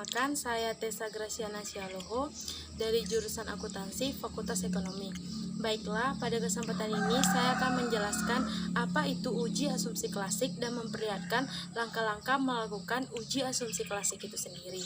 Perkenalkan, saya Tessa Graciana Sialoho dari jurusan Akuntansi Fakultas Ekonomi. Baiklah, pada kesempatan ini saya akan menjelaskan apa itu uji asumsi klasik dan memperlihatkan langkah-langkah melakukan uji asumsi klasik itu sendiri.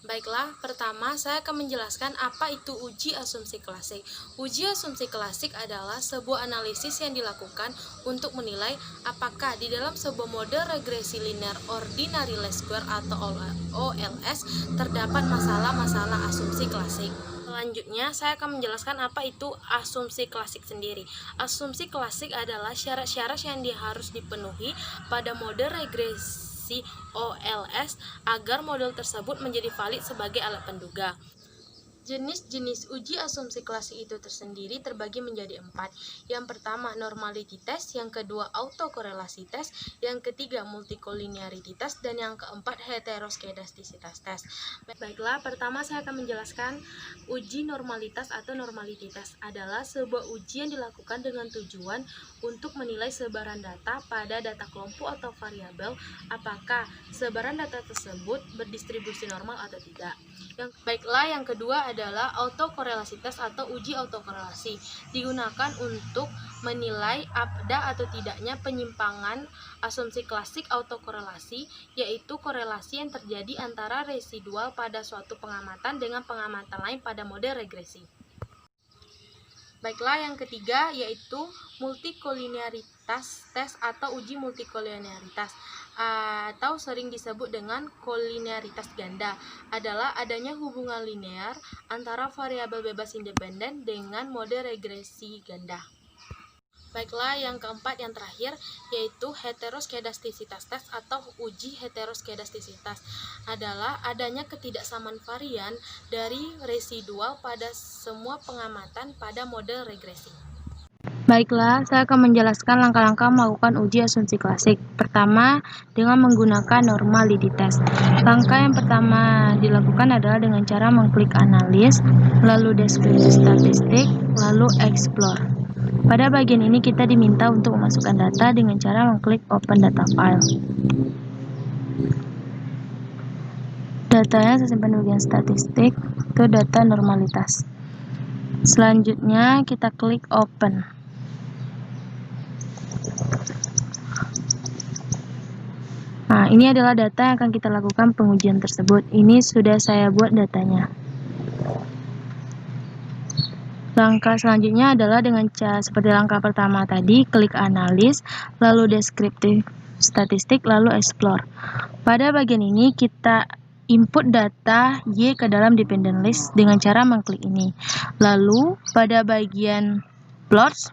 Baiklah, pertama saya akan menjelaskan apa itu uji asumsi klasik. Uji asumsi klasik adalah sebuah analisis yang dilakukan untuk menilai apakah di dalam sebuah model regresi linear ordinary least square atau OLS terdapat masalah-masalah asumsi klasik. Selanjutnya, saya akan menjelaskan apa itu asumsi klasik sendiri. Asumsi klasik adalah syarat-syarat yang harus dipenuhi pada model regresi OLS agar model tersebut menjadi valid sebagai alat penduga. Jenis-jenis uji asumsi klasik itu tersendiri terbagi menjadi 4. Yang pertama normality test, yang kedua autokorelasi test, yang ketiga multicollinearity test, dan yang keempat heteroskedasticitas test. Baiklah, pertama saya akan menjelaskan uji normalitas atau normality test adalah sebuah uji yang dilakukan dengan tujuan untuk menilai sebaran data pada data kelompok atau variabel apakah sebaran data tersebut berdistribusi normal atau tidak. Baiklah, yang kedua adalah autokorelasi test atau uji autokorelasi. Digunakan untuk menilai ada atau tidaknya penyimpangan asumsi klasik autokorelasi, yaitu korelasi yang terjadi antara residual pada suatu pengamatan dengan pengamatan lain pada model regresi. Baiklah, yang ketiga yaitu multicollinearitas test atau uji multicollinearitas atau sering disebut dengan kolinearitas ganda, adalah adanya hubungan linear antara variabel bebas independen dengan model regresi ganda. Baiklah, yang keempat yang terakhir yaitu heteroskedasticitas test atau uji heteroskedasticitas adalah adanya ketidaksamaan varian dari residual pada semua pengamatan pada model regresi. Baiklah, saya akan menjelaskan langkah-langkah melakukan uji asumsi klasik. Pertama, dengan menggunakan normality test. Langkah yang pertama dilakukan adalah dengan cara mengklik analis, lalu deskripsi statistik, lalu explore. Pada bagian ini kita diminta untuk memasukkan data dengan cara mengklik open data file. Datanya saya simpan di bagian statistik, itu data normalitas. Selanjutnya kita klik open. Nah, ini adalah data yang akan kita lakukan pengujian tersebut. Ini sudah saya buat datanya. Langkah selanjutnya adalah dengan cara seperti langkah pertama tadi, klik analis, lalu deskriptif statistik, lalu explore. Pada bagian ini kita input data Y ke dalam dependent list dengan cara mengklik ini. Lalu pada bagian plots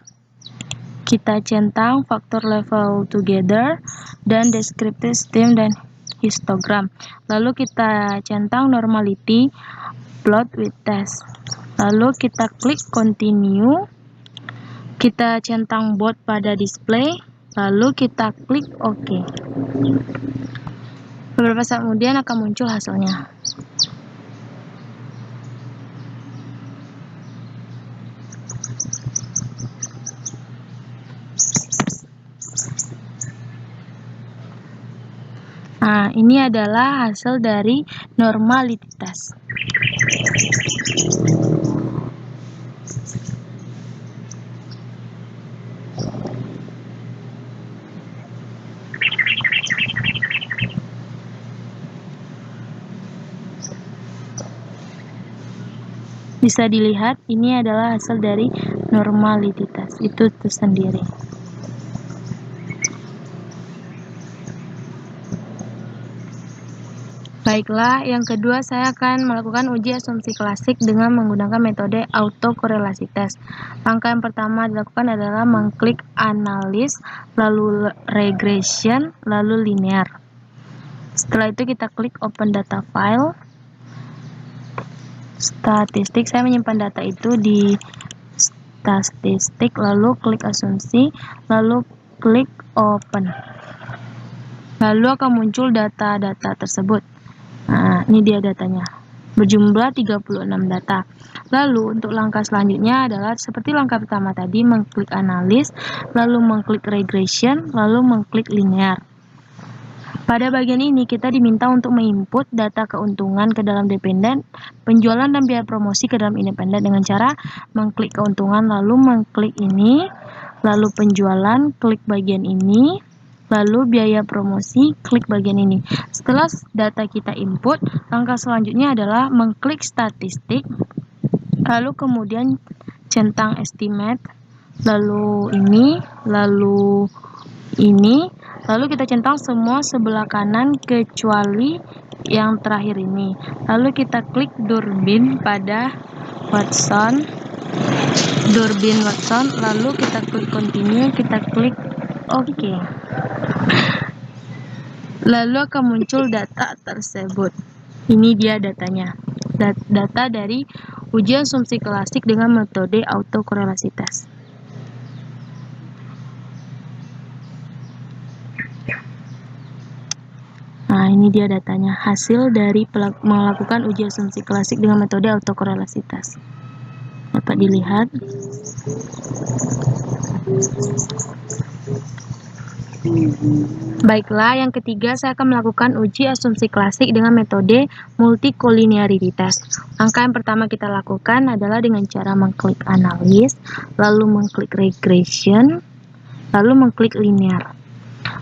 kita centang faktor level together dan descriptive stem dan histogram. Lalu kita centang normality plot with test. Lalu kita klik continue. Kita centang bold pada display. Lalu kita klik OK. Beberapa saat kemudian akan muncul hasilnya. Nah, ini adalah hasil dari normality test. Bisa dilihat, ini adalah hasil dari normality test itu tersendiri. Baiklah, yang kedua saya akan melakukan uji asumsi klasik dengan menggunakan metode autokorelasi test. Langkah yang pertama dilakukan adalah mengklik analis, lalu regression, lalu linear. Setelah itu kita klik open data file. Statistik, saya menyimpan data itu di statistik, lalu klik asumsi, lalu klik open. Lalu akan muncul data-data tersebut. Nah, ini dia datanya. Berjumlah 36 data. Lalu untuk langkah selanjutnya adalah seperti langkah pertama tadi, mengklik analis, lalu mengklik regression, lalu mengklik linear. Pada bagian ini kita diminta untuk menginput data keuntungan ke dalam dependen, penjualan dan biaya promosi ke dalam independen dengan cara mengklik keuntungan, lalu mengklik ini, lalu penjualan, klik bagian ini, lalu biaya promosi, klik bagian ini. Setelah data kita input, langkah selanjutnya adalah mengklik statistik, lalu kemudian centang estimate, lalu ini, lalu ini, lalu kita centang semua sebelah kanan kecuali yang terakhir ini. Lalu kita klik Durbin pada Watson, lalu kita klik continue, kita klik OK. Lalu akan muncul data tersebut. Ini dia datanya. Data dari uji asumsi klasik dengan metode autokorelasitas. Nah, ini dia datanya, hasil dari melakukan uji asumsi klasik dengan metode autokorelasitas. Dapat dilihat. Baiklah, yang ketiga saya akan melakukan uji asumsi klasik dengan metode multikolinearitas. Langkah yang pertama kita lakukan adalah dengan cara mengklik analis, lalu mengklik regression, lalu mengklik linear.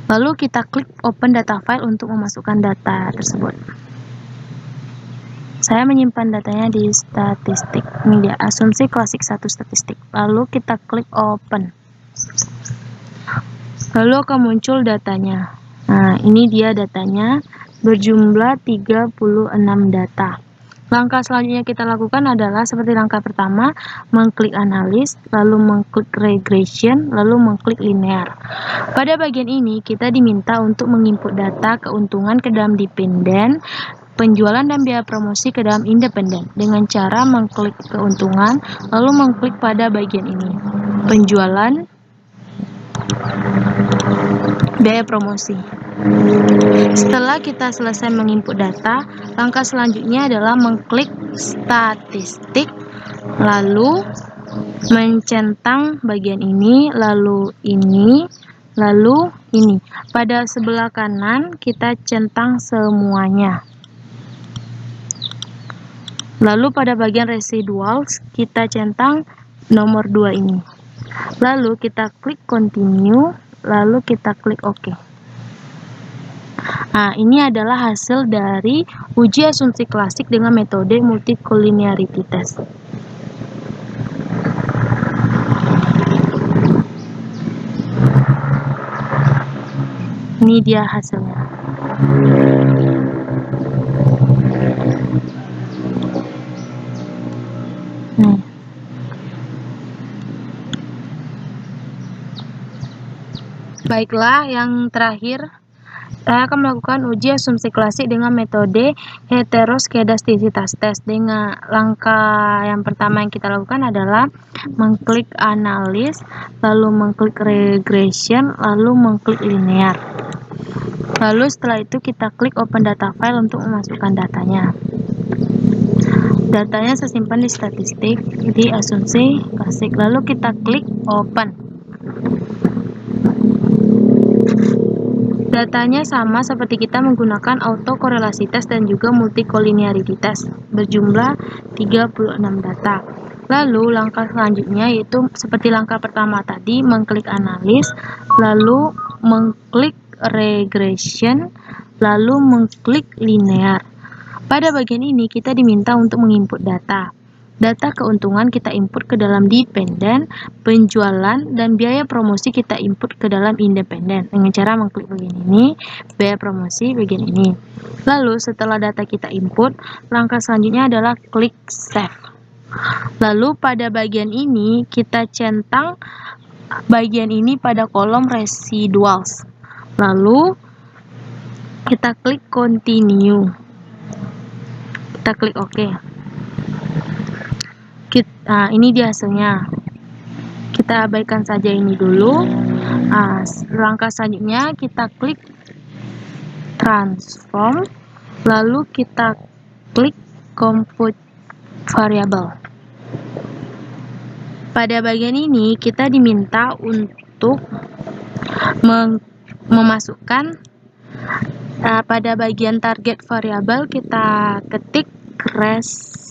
Lalu kita klik open data file untuk memasukkan data tersebut. Saya menyimpan datanya di statistik. Ini dia, asumsi klasik 1 statistik. Lalu kita klik open. Lalu akan muncul datanya. Nah, ini dia datanya, berjumlah 36 data. Langkah selanjutnya kita lakukan adalah seperti langkah pertama, mengklik analis, lalu mengklik regression, lalu mengklik linear. Pada bagian ini kita diminta untuk menginput data keuntungan ke dalam dependen, penjualan dan biaya promosi ke dalam independen dengan cara mengklik keuntungan, lalu mengklik pada bagian ini, penjualan, biaya promosi. Setelah kita selesai menginput data, langkah selanjutnya adalah mengklik statistik, lalu mencentang bagian ini, lalu ini, lalu ini. Pada sebelah kanan kita centang semuanya. Lalu pada bagian residual kita centang nomor 2 ini. Lalu kita klik continue, lalu kita klik OK. Nah, ini adalah hasil dari uji asumsi klasik dengan metode multikolinearitas. Ini dia hasilnya. Nih. Baiklah, yang terakhir saya akan melakukan uji asumsi klasik dengan metode heteroskedastisitas tes. Dengan langkah yang pertama yang kita lakukan adalah mengklik analis, lalu mengklik regression, lalu mengklik linear. Lalu setelah itu kita klik open data file untuk memasukkan datanya. Datanya saya simpan di statistik, di asumsi klasik. Lalu kita klik open. Datanya sama seperti kita menggunakan autokorelasitas dan juga multikolinearitas, berjumlah 36 data. Lalu langkah selanjutnya yaitu seperti langkah pertama tadi, mengklik analis, lalu mengklik regression, lalu mengklik linear. Pada bagian ini kita diminta untuk menginput data. Data keuntungan kita input ke dalam dependen, penjualan dan biaya promosi kita input ke dalam independen dengan cara mengklik bagian ini, biaya promosi bagian ini. Lalu setelah data kita input, langkah selanjutnya adalah klik save. Lalu pada bagian ini kita centang bagian ini pada kolom residuals. Lalu kita klik continue. Kita klik OK. Nah, ini dia hasilnya. Kita abaikan saja ini dulu. Nah, langkah selanjutnya kita klik transform, lalu kita klik compute variable. Pada bagian ini kita diminta untuk memasukkan Nah, pada bagian target variabel kita ketik res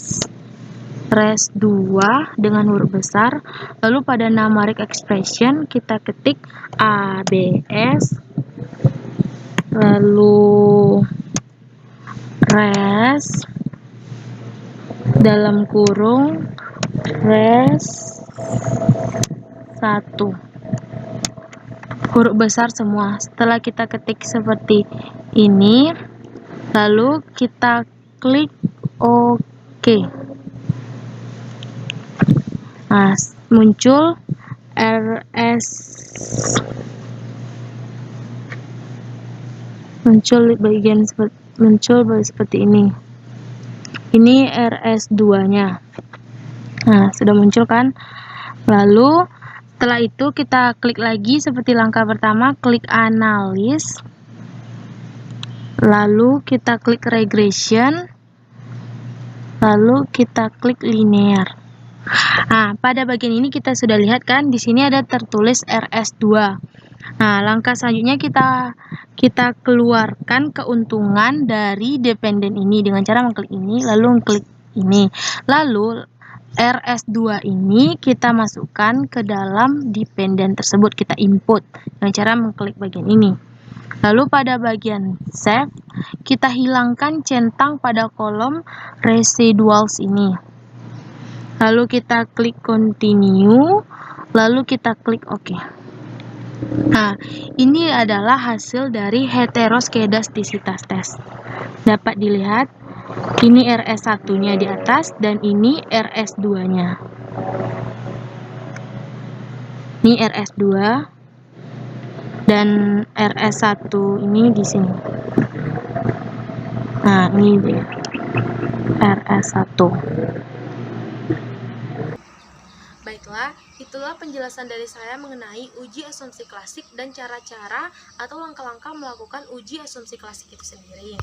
2 dengan huruf besar, lalu pada numeric expression kita ketik ABS, lalu res dalam kurung res 1, huruf besar semua. Setelah kita ketik seperti ini, lalu kita klik OK. Nah, muncul RS, muncul seperti ini. Ini RS2-nya. Nah, sudah muncul kan? Lalu setelah itu kita klik lagi seperti langkah pertama, klik analis. Lalu kita klik regression. Lalu kita klik linear. Nah, pada bagian ini kita sudah lihat kan, di sini ada tertulis RS2. Nah, langkah selanjutnya kita keluarkan keuntungan dari dependen ini dengan cara mengklik ini, lalu mengklik ini. Lalu RS2 ini kita masukkan ke dalam dependen tersebut, kita input dengan cara mengklik bagian ini. Lalu pada bagian save, kita hilangkan centang pada kolom residuals ini. Lalu kita klik continue, lalu kita klik OK. Nah, ini adalah hasil dari heteroskedastisitas tes. Dapat dilihat, ini RS1-nya di atas dan ini RS2-nya. Ini RS2 dan RS1 ini di sini. Nah, ini dia RS1. Baiklah, itulah penjelasan dari saya mengenai uji asumsi klasik dan cara-cara atau langkah-langkah melakukan uji asumsi klasik itu sendiri.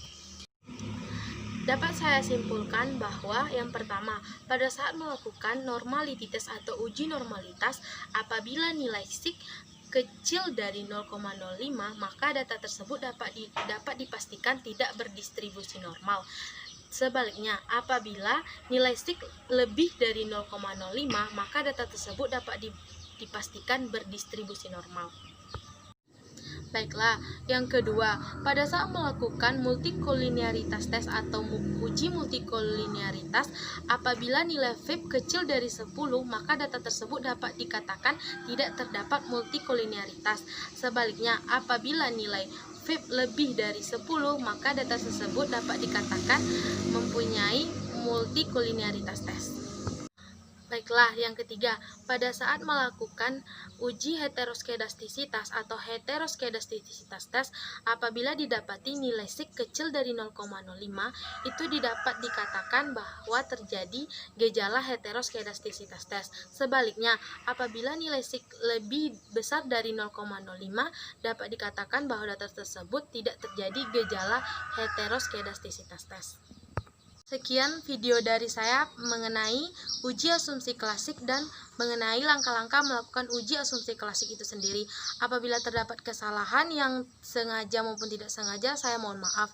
Dapat saya simpulkan bahwa yang pertama, pada saat melakukan normalitas atau uji normalitas, apabila nilai SIK kecil dari 0,05, maka data tersebut dapat dipastikan tidak berdistribusi normal. Sebaliknya, apabila nilai SIK lebih dari 0,05, maka data tersebut dapat dipastikan berdistribusi normal. Baiklah, yang kedua, pada saat melakukan multikolinearitas tes atau uji multikolinearitas, apabila nilai FIB kecil dari 10, maka data tersebut dapat dikatakan tidak terdapat multikolinearitas. Sebaliknya, apabila nilai FIB lebih dari 10, maka data tersebut dapat dikatakan mempunyai multikolinearitas tes. Baiklah, yang ketiga, pada saat melakukan uji heteroskedastisitas atau heteroskedastisitas tes, apabila didapati nilai SIK kecil dari 0,05, itu dapat dikatakan bahwa terjadi gejala heteroskedastisitas tes. Sebaliknya, apabila nilai SIK lebih besar dari 0,05, dapat dikatakan bahwa data tersebut tidak terjadi gejala heteroskedastisitas tes. Sekian video dari saya mengenai uji asumsi klasik dan mengenai langkah-langkah melakukan uji asumsi klasik itu sendiri. Apabila terdapat kesalahan yang sengaja maupun tidak sengaja, saya mohon maaf.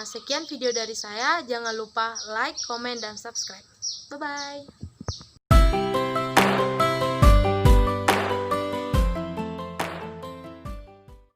Sekian video dari saya, jangan lupa like, komen, dan subscribe. Bye-bye.